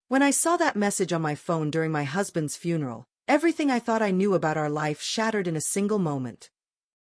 When I saw that message on my phone during my husband's funeral, everything I thought I knew about our life shattered in a single moment.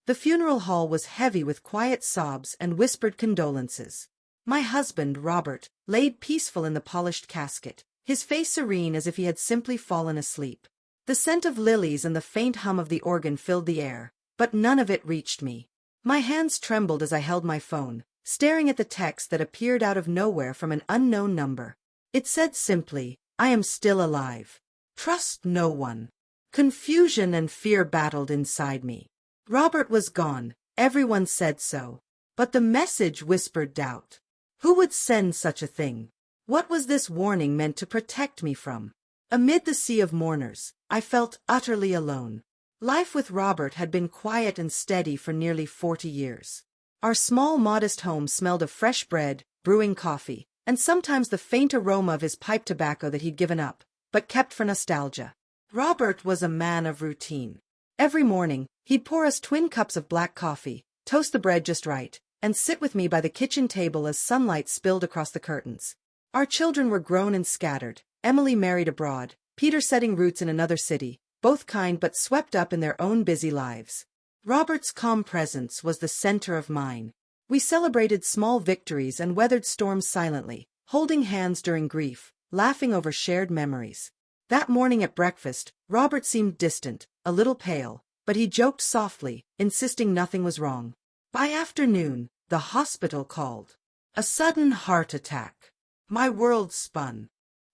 The funeral hall was heavy with quiet sobs and whispered condolences. My husband, Robert, laid peaceful in the polished casket, his face serene as if he had simply fallen asleep. The scent of lilies and the faint hum of the organ filled the air, but none of it reached me. My hands trembled as I held my phone, staring at the text that appeared out of nowhere from an unknown number. It said simply, "I am still alive. Trust no one." Confusion and fear battled inside me. Robert was gone, everyone said so. But the message whispered doubt. Who would send such a thing? What was this warning meant to protect me from? Amid the sea of mourners, I felt utterly alone. Life with Robert had been quiet and steady for nearly 40 years. Our small, modest home smelled of fresh bread, brewing coffee, and sometimes the faint aroma of his pipe tobacco that he'd given up, but kept for nostalgia. Robert was a man of routine. Every morning, he'd pour us twin cups of black coffee, toast the bread just right, and sit with me by the kitchen table as sunlight spilled across the curtains. Our children were grown and scattered, Emily married abroad, Peter setting roots in another city, both kind but swept up in their own busy lives. Robert's calm presence was the center of mine. We celebrated small victories and weathered storms silently, holding hands during grief, laughing over shared memories. That morning at breakfast, Robert seemed distant, a little pale, but he joked softly, insisting nothing was wrong. By afternoon, the hospital called. A sudden heart attack. My world spun.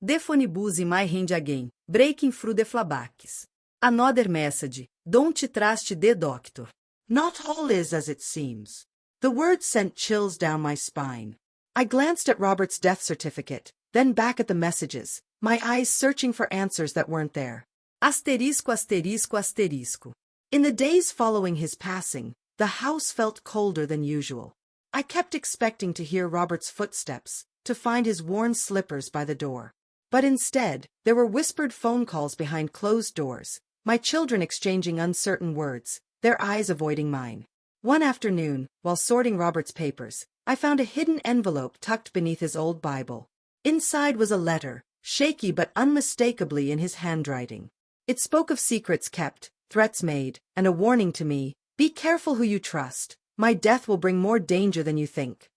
Defone buzzi mai rende again, breaking through the flabakis. Another message, don't trust the doctor. Not all is as it seems. The words sent chills down my spine. I glanced at Robert's death certificate, then back at the messages, my eyes searching for answers that weren't there. Asterisco, asterisco, asterisco. In the days following his passing, the house felt colder than usual. I kept expecting to hear Robert's footsteps, to find his worn slippers by the door. But instead, there were whispered phone calls behind closed doors, my children exchanging uncertain words, their eyes avoiding mine. One afternoon, while sorting Robert's papers, I found a hidden envelope tucked beneath his old Bible. Inside was a letter, shaky but unmistakably in his handwriting. It spoke of secrets kept, threats made, and a warning to me, "Be careful who you trust. My death will bring more danger than you think."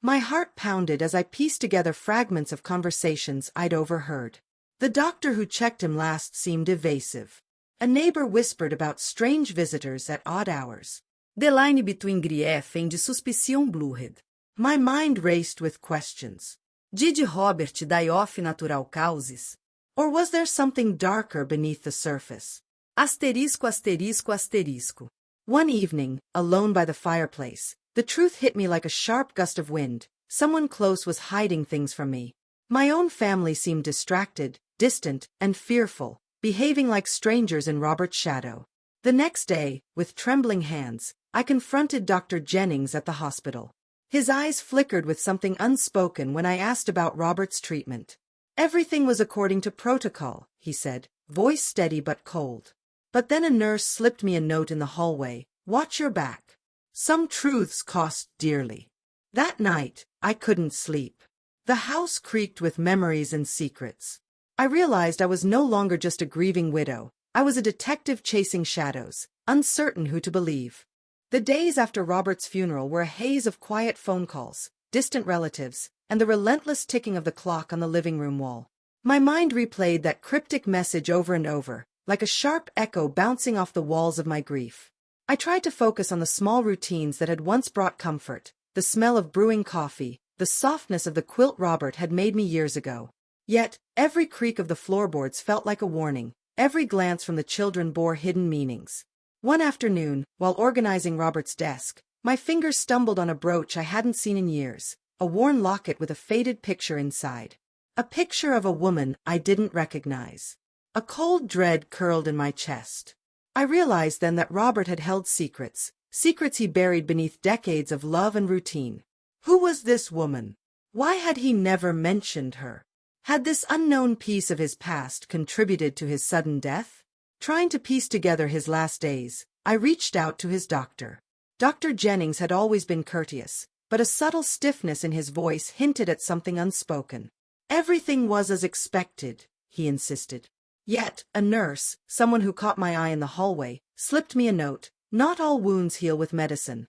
My heart pounded as I pieced together fragments of conversations I'd overheard. The doctor who checked him last seemed evasive. A neighbor whispered about strange visitors at odd hours. The line between grief and suspicion blurred. My mind raced with questions. Did Robert die of natural causes? Or was there something darker beneath the surface? Asterisco, asterisco, asterisco. One evening, alone by the fireplace, the truth hit me like a sharp gust of wind. Someone close was hiding things from me. My own family seemed distracted, distant, and fearful, behaving like strangers in Robert's shadow. The next day, with trembling hands, I confronted Dr. Jennings at the hospital. His eyes flickered with something unspoken when I asked about Robert's treatment. Everything was according to protocol, he said, voice steady but cold. But then a nurse slipped me a note in the hallway, "Watch your back. Some truths cost dearly." That night, I couldn't sleep. The house creaked with memories and secrets. I realized I was no longer just a grieving widow. I was a detective chasing shadows, uncertain who to believe. The days after Robert's funeral were a haze of quiet phone calls, distant relatives, and the relentless ticking of the clock on the living room wall. My mind replayed that cryptic message over and over, like a sharp echo bouncing off the walls of my grief. I tried to focus on the small routines that had once brought comfort, the smell of brewing coffee, the softness of the quilt Robert had made me years ago. Yet, every creak of the floorboards felt like a warning, every glance from the children bore hidden meanings. One afternoon, while organizing Robert's desk, my fingers stumbled on a brooch I hadn't seen in years, a worn locket with a faded picture inside. A picture of a woman I didn't recognize. A cold dread curled in my chest. I realized then that Robert had held secrets, secrets he buried beneath decades of love and routine. Who was this woman? Why had he never mentioned her? Had this unknown piece of his past contributed to his sudden death? Trying to piece together his last days, I reached out to his doctor. Dr. Jennings had always been courteous, but a subtle stiffness in his voice hinted at something unspoken. Everything was as expected, he insisted. Yet, a nurse, someone who caught my eye in the hallway, slipped me a note. Not all wounds heal with medicine.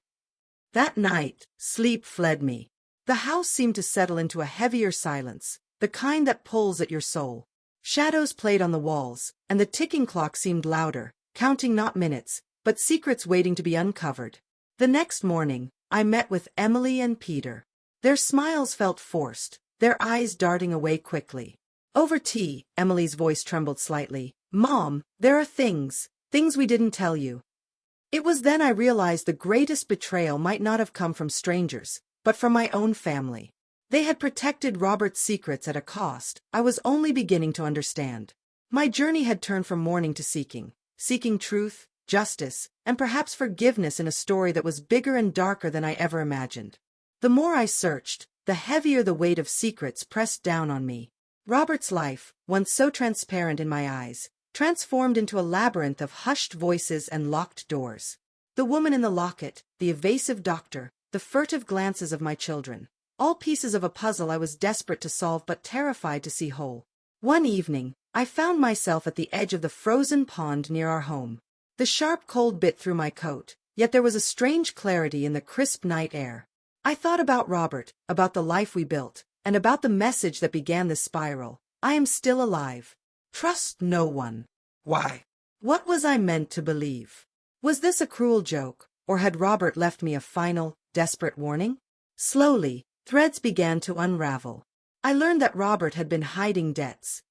That night, sleep fled me. The house seemed to settle into a heavier silence, the kind that pulls at your soul. Shadows played on the walls, and the ticking clock seemed louder, counting not minutes, but secrets waiting to be uncovered. The next morning, I met with Emily and Peter. Their smiles felt forced, their eyes darting away quickly. Over tea, Emily's voice trembled slightly. "Mom, there are things we didn't tell you." It was then I realized the greatest betrayal might not have come from strangers, but from my own family. They had protected Robert's secrets at a cost I was only beginning to understand. My journey had turned from mourning to seeking truth, justice, and perhaps forgiveness in a story that was bigger and darker than I ever imagined. The more I searched, the heavier the weight of secrets pressed down on me. Robert's life, once so transparent in my eyes, transformed into a labyrinth of hushed voices and locked doors. The woman in the locket, the evasive doctor, the furtive glances of my children, all pieces of a puzzle I was desperate to solve but terrified to see whole. One evening, I found myself at the edge of the frozen pond near our home. The sharp cold bit through my coat, yet there was a strange clarity in the crisp night air. I thought about Robert, about the life we built, and about the message that began this spiral. I am still alive. Trust no one. Why? What was I meant to believe? Was this a cruel joke, or had Robert left me a final, desperate warning? Slowly, threads began to unravel. I learned that Robert had been hiding debts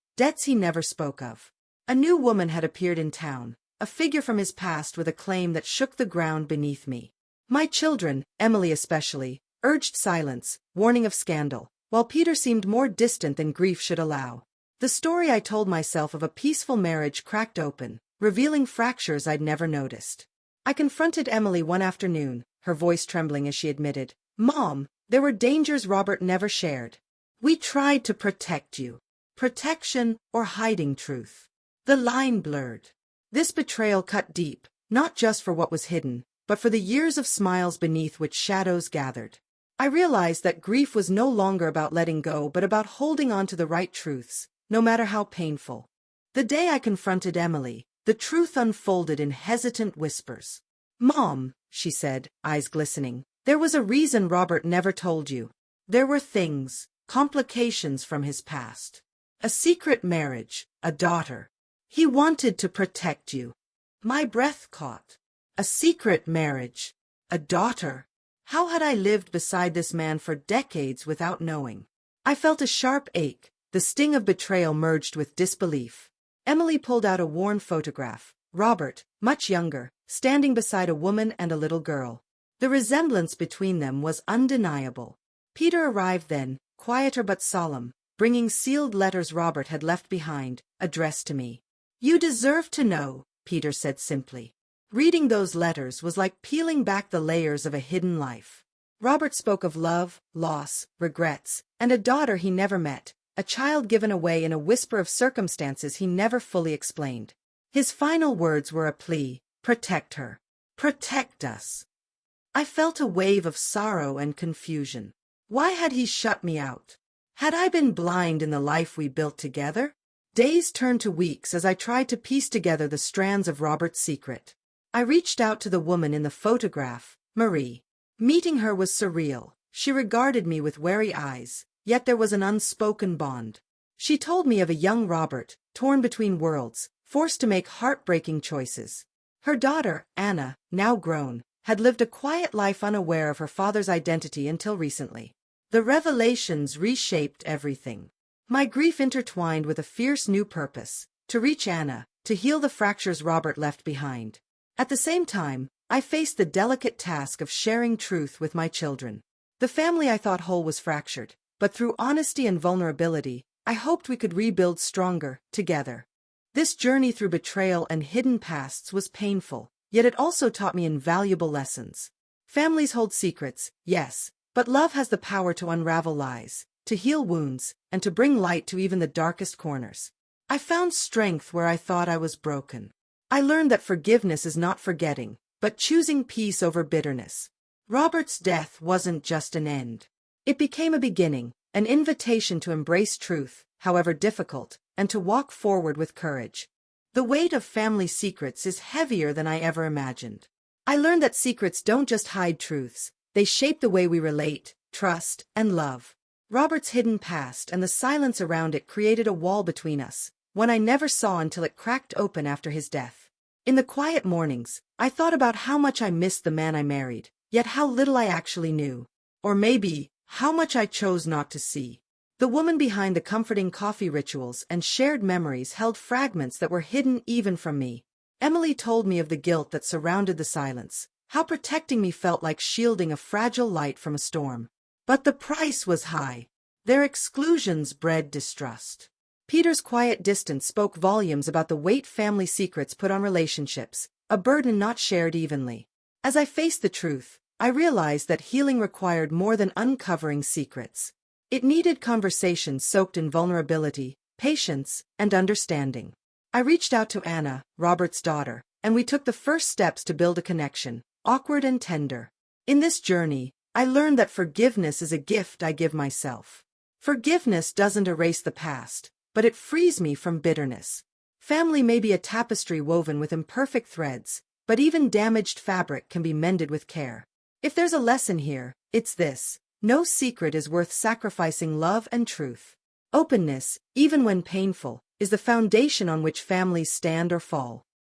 he never spoke of. A new woman had appeared in town, a figure from his past with a claim that shook the ground beneath me. My children, Emily especially, urged silence, warning of scandal, while Peter seemed more distant than grief should allow. The story I told myself of a peaceful marriage cracked open, revealing fractures I'd never noticed. I confronted Emily one afternoon, her voice trembling as she admitted, "Mom, there were dangers Robert never shared. We tried to protect you. Protection or hiding truth." The line blurred. This betrayal cut deep, not just for what was hidden, but for the years of smiles beneath which shadows gathered. I realized that grief was no longer about letting go but about holding on to the right truths, no matter how painful. The day I confronted Emily, the truth unfolded in hesitant whispers. "Mom," she said, eyes glistening, "there was a reason Robert never told you. There were things, complications from his past. A secret marriage, a daughter. He wanted to protect you." My breath caught. A secret marriage, a daughter. How had I lived beside this man for decades without knowing? I felt a sharp ache, the sting of betrayal merged with disbelief. Emily pulled out a worn photograph. Robert, much younger, standing beside a woman and a little girl. The resemblance between them was undeniable. Peter arrived then, quieter but solemn, bringing sealed letters Robert had left behind, addressed to me. "You deserve to know," Peter said simply. Reading those letters was like peeling back the layers of a hidden life. Robert spoke of love, loss, regrets, and a daughter he never met, a child given away in a whisper of circumstances he never fully explained. His final words were a plea: protect her. Protect us. I felt a wave of sorrow and confusion. Why had he shut me out? Had I been blind in the life we built together? Days turned to weeks as I tried to piece together the strands of Robert's secret. I reached out to the woman in the photograph, Marie. Meeting her was surreal. She regarded me with wary eyes, yet there was an unspoken bond. She told me of a young Robert, torn between worlds, forced to make heartbreaking choices. Her daughter, Anna, now grown, had lived a quiet life unaware of her father's identity until recently. The revelations reshaped everything. My grief intertwined with a fierce new purpose: to reach Anna, to heal the fractures Robert left behind. At the same time, I faced the delicate task of sharing truth with my children. The family I thought whole was fractured, but through honesty and vulnerability, I hoped we could rebuild stronger, together. This journey through betrayal and hidden pasts was painful, yet it also taught me invaluable lessons. Families hold secrets, yes, but love has the power to unravel lies, to heal wounds, and to bring light to even the darkest corners. I found strength where I thought I was broken. I learned that forgiveness is not forgetting, but choosing peace over bitterness. Robert's death wasn't just an end. It became a beginning, an invitation to embrace truth, however difficult, and to walk forward with courage. The weight of family secrets is heavier than I ever imagined. I learned that secrets don't just hide truths, they shape the way we relate, trust, and love. Robert's hidden past and the silence around it created a wall between us, one I never saw until it cracked open after his death. In the quiet mornings, I thought about how much I missed the man I married, yet how little I actually knew. Or maybe, how much I chose not to see. The woman behind the comforting coffee rituals and shared memories held fragments that were hidden even from me. Emily told me of the guilt that surrounded the silence, how protecting me felt like shielding a fragile light from a storm. But the price was high. Their exclusions bred distrust. Peter's quiet distance spoke volumes about the weight family secrets put on relationships, a burden not shared evenly. As I faced the truth, I realized that healing required more than uncovering secrets. It needed conversations soaked in vulnerability, patience, and understanding. I reached out to Anna, Robert's daughter, and we took the first steps to build a connection, awkward and tender. In this journey, I learned that forgiveness is a gift I give myself. Forgiveness doesn't erase the past, but it frees me from bitterness. Family may be a tapestry woven with imperfect threads, but even damaged fabric can be mended with care. If there's a lesson here, it's this: no secret is worth sacrificing love and truth. Openness, even when painful, is the foundation on which families stand or fall.